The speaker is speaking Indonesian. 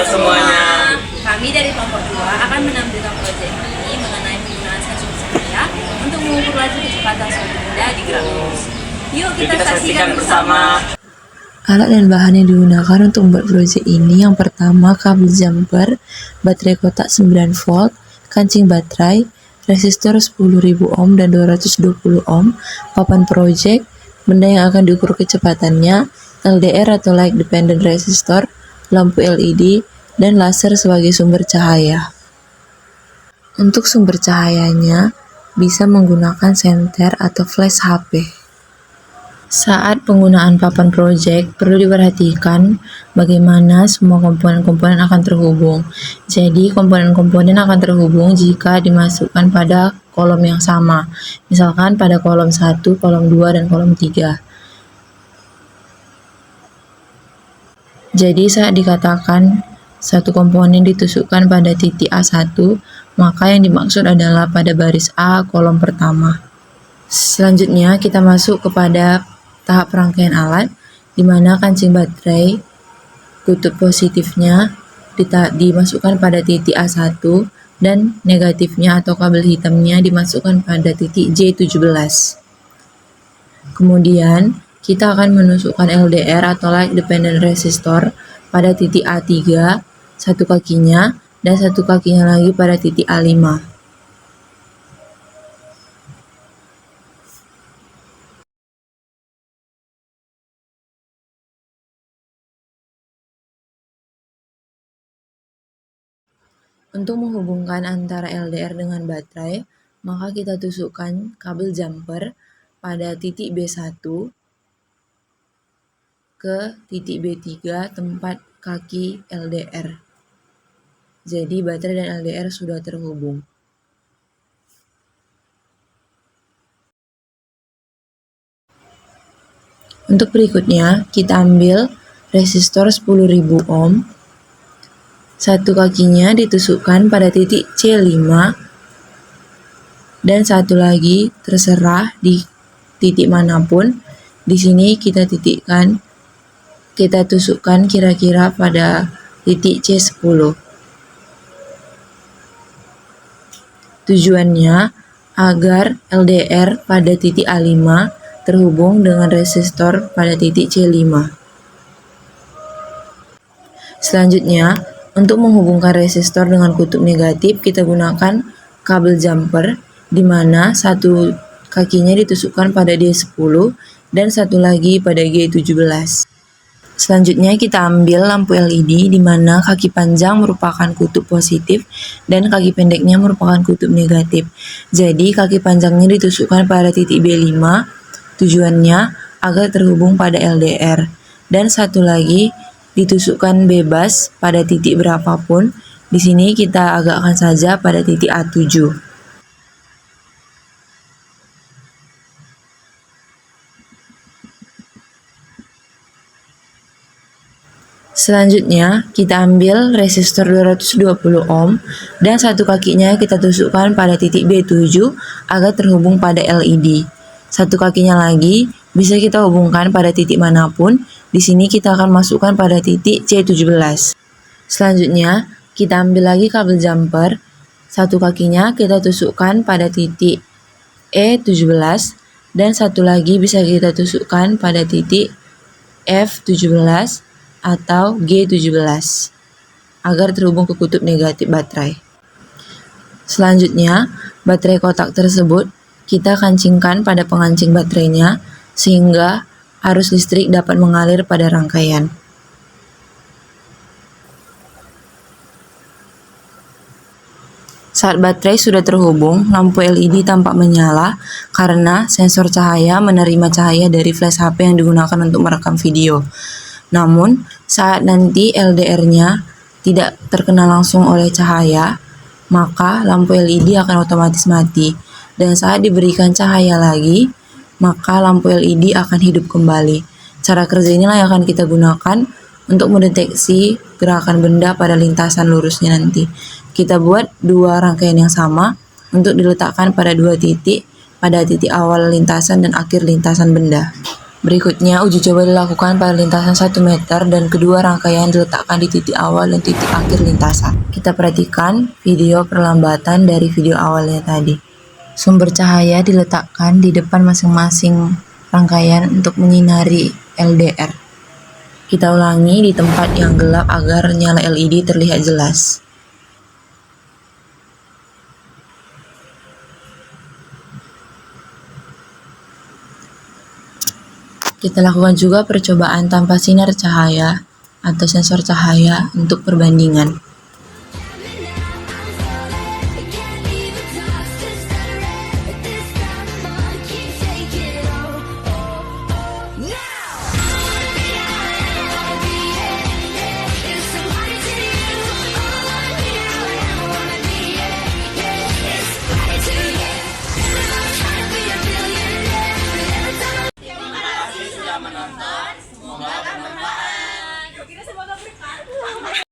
semuanya. Kami dari kelompok 2 akan menampilkan proyek ini mengenai penggunaan sensor cahaya untuk mengukur laju kecepatan suatu benda di gerak lurus. Yuk kita saksikan bersama. Alat dan bahan yang digunakan untuk membuat proyek ini yang pertama kabel jumper, baterai kotak 9 volt, kancing baterai, resistor 10.000 ohm dan 220 ohm, papan proyek, benda yang akan diukur kecepatannya, LDR atau Light Dependent Resistor, lampu LED, dan laser sebagai sumber cahaya. Untuk sumber cahayanya bisa menggunakan senter atau flash HP. Saat penggunaan papan proyek, perlu diperhatikan bagaimana semua komponen-komponen akan terhubung. Jadi, komponen-komponen akan terhubung jika dimasukkan pada kolom yang sama. Misalkan pada kolom 1, kolom 2, dan kolom 3. Jadi, saat dikatakan satu komponen ditusukkan pada titik A1, maka yang dimaksud adalah pada baris A kolom pertama. Selanjutnya, kita masuk kepada tahap rangkaian alat, di mana kancing baterai kutub positifnya dimasukkan pada titik A1 dan negatifnya atau kabel hitamnya dimasukkan pada titik J17. Kemudian, kita akan menusukkan LDR atau Light Dependent Resistor pada titik A3, satu kakinya, dan satu kakinya lagi pada titik A5. Untuk menghubungkan antara LDR dengan baterai, maka kita tusukkan kabel jumper pada titik B1 ke titik B3 tempat kaki LDR. Jadi baterai dan LDR sudah terhubung. Untuk berikutnya, kita ambil resistor 10.000 ohm. Satu kakinya ditusukkan pada titik C5 dan satu lagi terserah di titik manapun. Di sini kita tusukkan kira-kira pada titik C10. Tujuannya agar LDR pada titik A5 terhubung dengan resistor pada titik C5. Selanjutnya, untuk menghubungkan resistor dengan kutub negatif, kita gunakan kabel jumper, di mana satu kakinya ditusukkan pada D10 dan satu lagi pada G17. Selanjutnya, kita ambil lampu LED, di mana kaki panjang merupakan kutub positif dan kaki pendeknya merupakan kutub negatif. Jadi, kaki panjangnya ditusukkan pada titik B5, tujuannya agar terhubung pada LDR. Dan satu lagi ditusukkan bebas pada titik berapapun. Di sini kita agakkan saja pada titik A7. Selanjutnya, kita ambil resistor 220 ohm dan satu kakinya kita tusukkan pada titik B7 agar terhubung pada LED. Satu kakinya lagi bisa kita hubungkan pada titik manapun. Di sini kita akan masukkan pada titik C17. Selanjutnya, kita ambil lagi kabel jumper. Satu kakinya kita tusukkan pada titik E17 dan satu lagi bisa kita tusukkan pada titik F17 atau G17 agar terhubung ke kutub negatif baterai. Selanjutnya, baterai kotak tersebut kita kancingkan pada pengancing baterainya sehingga arus listrik dapat mengalir pada rangkaian. Saat baterai sudah terhubung, lampu LED tampak menyala karena sensor cahaya menerima cahaya dari flash HP yang digunakan untuk merekam video. Namun, saat nanti LDR-nya tidak terkena langsung oleh cahaya, maka lampu LED akan otomatis mati. Dan saat diberikan cahaya lagi, maka lampu LED akan hidup kembali. Cara kerja inilah yang akan kita gunakan untuk mendeteksi gerakan benda pada lintasan lurusnya nanti. Kita buat dua rangkaian yang sama untuk diletakkan pada dua titik, pada titik awal lintasan dan akhir lintasan benda. Berikutnya, uji coba dilakukan pada lintasan 1 meter dan kedua rangkaian diletakkan di titik awal dan titik akhir lintasan. Kita perhatikan video perlambatan dari video awalnya tadi. Sumber cahaya diletakkan di depan masing-masing rangkaian untuk menyinari LDR. Kita ulangi di tempat yang gelap agar nyala LED terlihat jelas. Kita lakukan juga percobaan tanpa sinar cahaya atau sensor cahaya untuk perbandingan.